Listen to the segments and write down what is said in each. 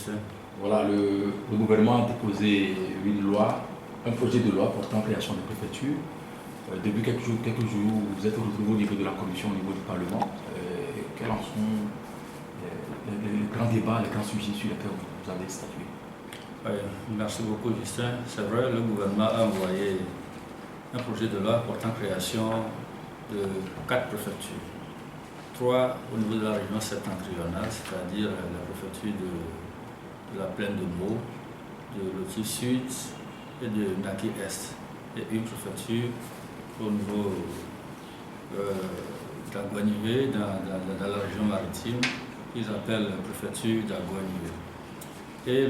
Justin. Voilà, le gouvernement a déposé un projet de loi portant création de préfecture. Depuis quelques jours, vous êtes retrouvé au niveau de la commission, au niveau du Parlement. Quels en sont les grands débats, les grands sujets sur lesquels vous avez statué? Oui, merci beaucoup Justin. C'est vrai, le gouvernement a envoyé un projet de loi portant création de 4 préfectures. 3 au niveau de la région septentrionale, c'est-à-dire la préfecture de la plaine de Meaux, de Loti Sud et de Naki Est. Et une préfecture au niveau d'Aguanivé, dans la région maritime, qu'ils appellent la préfecture d'Aguanivé. Et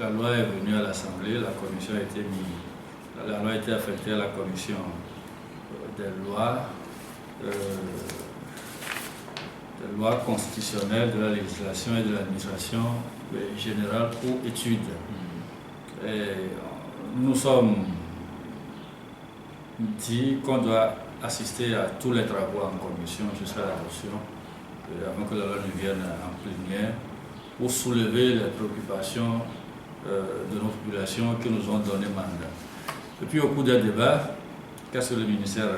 la loi est venue à l'Assemblée, la commission a été mise. La loi a été affectée à la commission des lois constitutionnelles, de la législation et de l'administration générale pour étude. Et nous sommes dit qu'on doit assister à tous les travaux en commission jusqu'à l'adoption, avant que la loi ne vienne en plénière, pour soulever les préoccupations de nos populations qui nous ont donné mandat. Et puis au cours des débats, qu'est-ce que le ministère,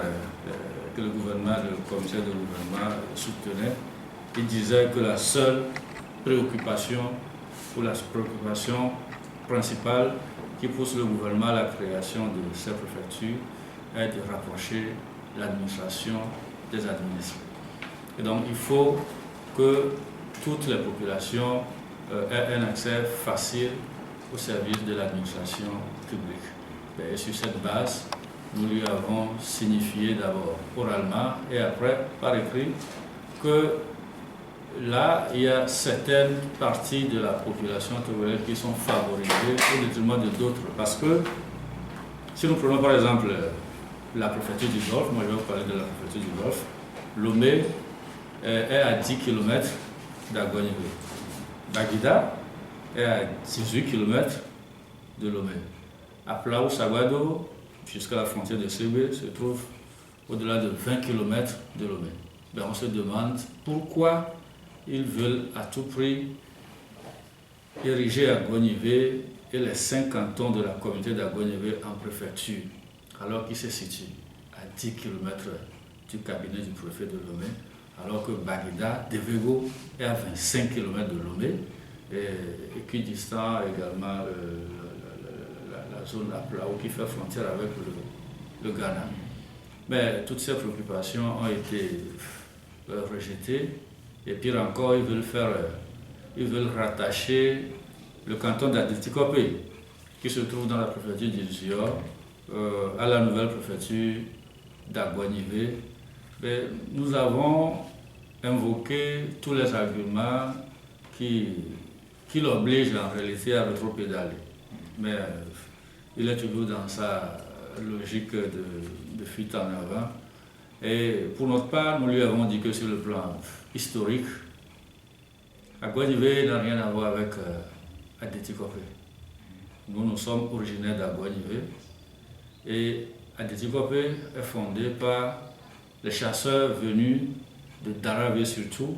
que le gouvernement, le commissaire de gouvernement soutenait, il disait que la seule préoccupation, ou la préoccupation principale qui pousse le gouvernement à la création de ces préfectures est de rapprocher l'administration des administrés. Et donc il faut que toutes les populations aient un accès facile au service de l'administration publique. Et sur cette base, nous lui avons signifié d'abord oralement et après par écrit que là, il y a certaines parties de la population togolaise qui sont favorisées au détriment de d'autres. Parce que si nous prenons par exemple la préfecture du Golfe, moi je vais vous parler de la préfecture du Golfe, Lomé est à 10 km d'Aguanivé. Baguida est à 18 km de Lomé. Aplaou Saguado, jusqu'à la frontière de Sébé, se trouve au-delà de 20 km de Lomé. Ben, on se demande pourquoi ils veulent à tout prix ériger Aguanivé et les 5 cantons de la communauté d'Aguanivé en préfecture, alors qu'ils se situent à 10 km du cabinet du préfet de Lomé, alors que Baguida, Devego, est à 25 km de Lomé, et qui distant également la zone Aplaou qui fait frontière avec le Ghana. Mais toutes ces préoccupations ont été rejetées, et pire encore, ils veulent rattacher le canton d'Adétikopé, qui se trouve dans la préfecture d'Izior, à la nouvelle préfecture d'Aguanivé. Nous avons invoqué tous les arguments qui l'obligent en réalité à rétropédaler. Mais il est toujours dans sa logique de fuite en avant. Et pour notre part, nous lui avons dit que sur le plan historique, Aguanivé n'a rien à voir avec Adétikopé. Nous sommes originaires d'Aguanivé et Adétikopé est fondé par les chasseurs venus de Daravé surtout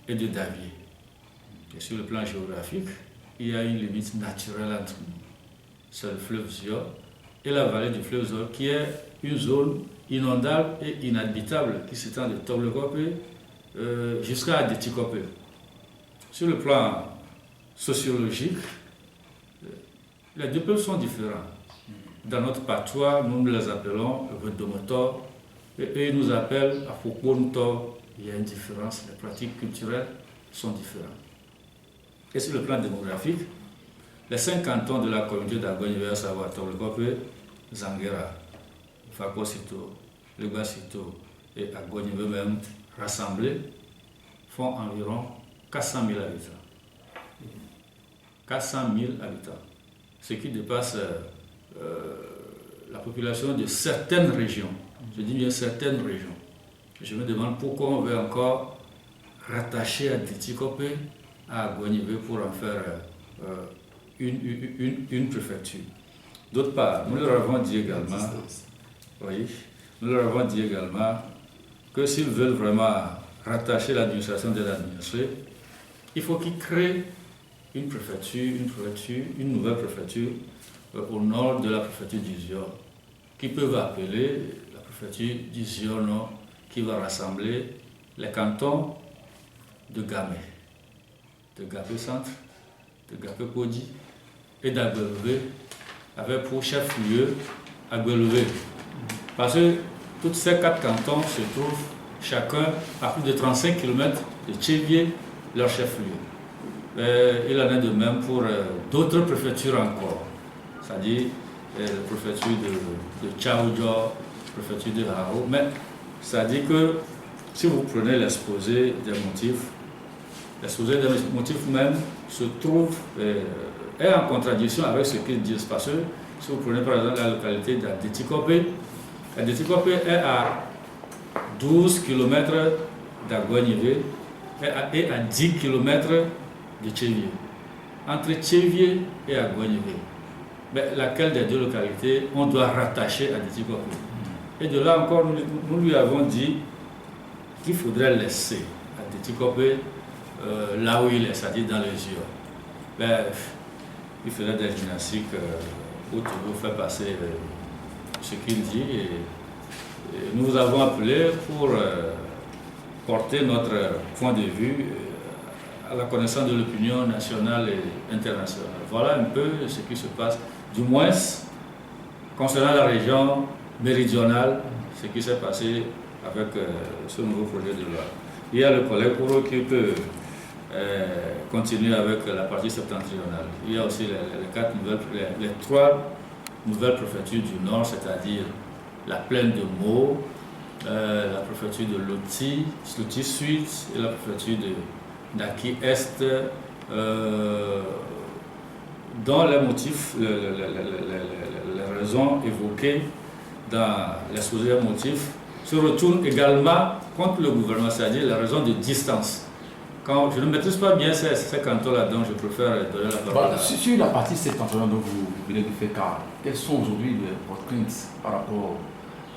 et de Davier. Et sur le plan géographique, il y a une limite naturelle entre nous. C'est le fleuve Zior et la vallée du fleuve Zior qui est une zone inondable et inhabitable qui s'étend de Toglekopé jusqu'à Adétikopé. Sur le plan sociologique, les deux peuples sont différents. Dans notre patois, nous les appelons Vedomotor et eux nous appellent Afokontor. Il y a une différence, les pratiques culturelles sont différentes. Et sur le plan démographique, les 5 cantons de la communauté d'Aguanivé, à savoir Toglekopé, Zanguera, Fakosito, Legasito et Aguanivé même, rassemblés, font environ 400 000 habitants. 400 000 habitants, ce qui dépasse la population de certaines régions. Je dis bien certaines régions. Je me demande pourquoi on veut encore rattacher Adétikopé à Aguanivé pour en faire une préfecture. D'autre part, nous leur avons dit également, que s'ils veulent vraiment rattacher l'administration de l'administré, il faut qu'ils créent une nouvelle préfecture au nord de la préfecture d'Izior, qui peuvent appeler la préfecture d'Izior Nord, qui va rassembler les cantons de Gamé Centre, de Gapé Kodi et d'Aguelové, avec pour chef-lieu Aguelové. Parce que tous ces 4 cantons se trouvent chacun à plus de 35 km de Tchévié, leur chef-lieu. Il en est de même pour d'autres préfectures encore, c'est-à-dire la préfecture de Tchaoudjo, la préfecture de Haro. Mais c'est-à-dire que si vous prenez l'exposé des motifs même se trouve est en contradiction avec ce qu'ils disent. Parce que si vous prenez par exemple la localité d'Adetikopé, Adetikopé est à 12 km d'Aguanivé et à 10 km de Tchévié. Entre Tchévié et Aguanivé, laquelle des deux localités on doit rattacher à Adetikopé. Et de là encore, nous lui avons dit qu'il faudrait laisser Adetikopé là où il est, c'est-à-dire dans les yeux. Il faisait des gymnastiques pour toujours faire passer ce qu'il dit. Et nous vous avons appelé pour porter notre point de vue à la connaissance de l'opinion nationale et internationale. Voilà un peu ce qui se passe, du moins concernant la région méridionale, ce qui s'est passé avec ce nouveau projet de loi. Il y a le collègue Ouro qui peut continuer avec la partie septentrionale. Il y a aussi les 3 nouvelles préfectures du Nord, c'est-à-dire la plaine de Meaux, la préfecture de Loti Sud et la préfecture de Naki Est, dont les motifs, les raisons évoquées dans l'exposé des motifs se retournent également contre le gouvernement, c'est-à-dire la raison de distance. Quand je ne maîtrise pas bien ces cantons-là, donc je préfère donner la parole. Sur la partie septentrionale dont vous venez de faire cas, quelles sont aujourd'hui vos craintes par rapport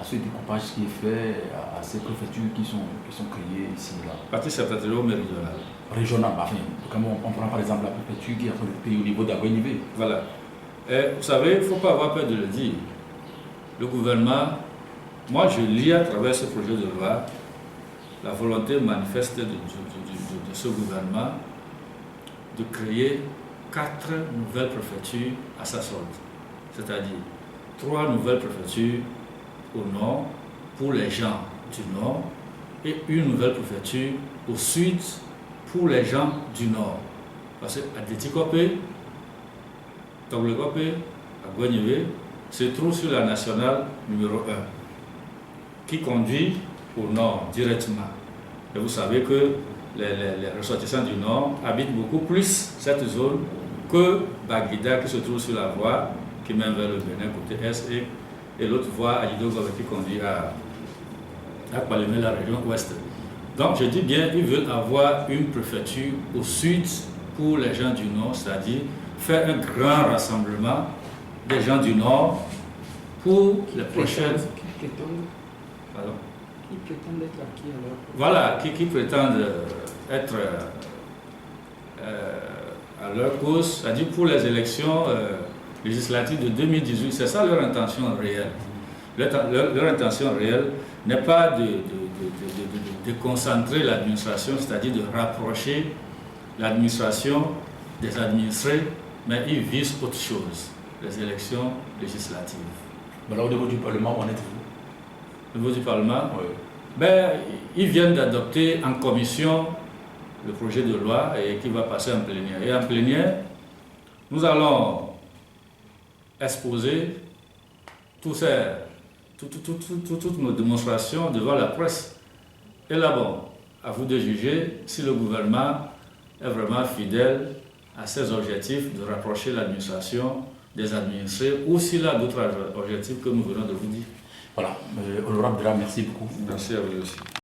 à ce découpage qui est fait, à ces préfectures qui sont créées ici et là? Partie septentrionale ou méridionale? Régionale, on prend par exemple la préfecture qui est en train de créer au niveau d'Aguenivé. Voilà. Vous savez, il ne faut pas avoir peur de le dire. Le gouvernement, moi je lis à travers ce projet de loi la volonté manifeste de ce gouvernement de créer 4 nouvelles préfectures à sa solde. C'est-à-dire 3 nouvelles préfectures au nord pour les gens du nord et une nouvelle préfecture au sud pour les gens du nord. Parce qu'à Adetikopé, Toglegopé, Aguanivé se trouve sur la nationale numéro 1 qui conduit au nord directement. Et vous savez que les ressortissants du nord habitent beaucoup plus cette zone que Baguida qui se trouve sur la voie qui mène vers le Bénin côté est et l'autre voie à Idogo qui conduit à Palémé, la région ouest. Donc je dis bien, ils veulent avoir une préfecture au sud pour les gens du nord, c'est-à-dire faire un grand rassemblement des gens du nord pour les prochaines... Pardon? Qui prétendent être acquis alors? Voilà, qui prétendent être à leur cause, c'est-à-dire pour les élections législatives de 2018. C'est ça leur intention réelle. Leur intention réelle n'est pas de concentrer l'administration, c'est-à-dire de rapprocher l'administration des administrés, mais ils visent autre chose, les élections législatives. Alors, au niveau du Parlement, où en êtes-vous? Au niveau du Parlement, oui. Ils viennent d'adopter en commission le projet de loi et qui va passer en plénière. Et en plénière, nous allons exposer toutes nos démonstrations devant la presse. Et là, bon, à vous de juger si le gouvernement est vraiment fidèle à ses objectifs de rapprocher l'administration des administrés ou s'il a d'autres objectifs que nous venons de vous dire. Voilà, honorable Dra, merci beaucoup. Merci à vous aussi.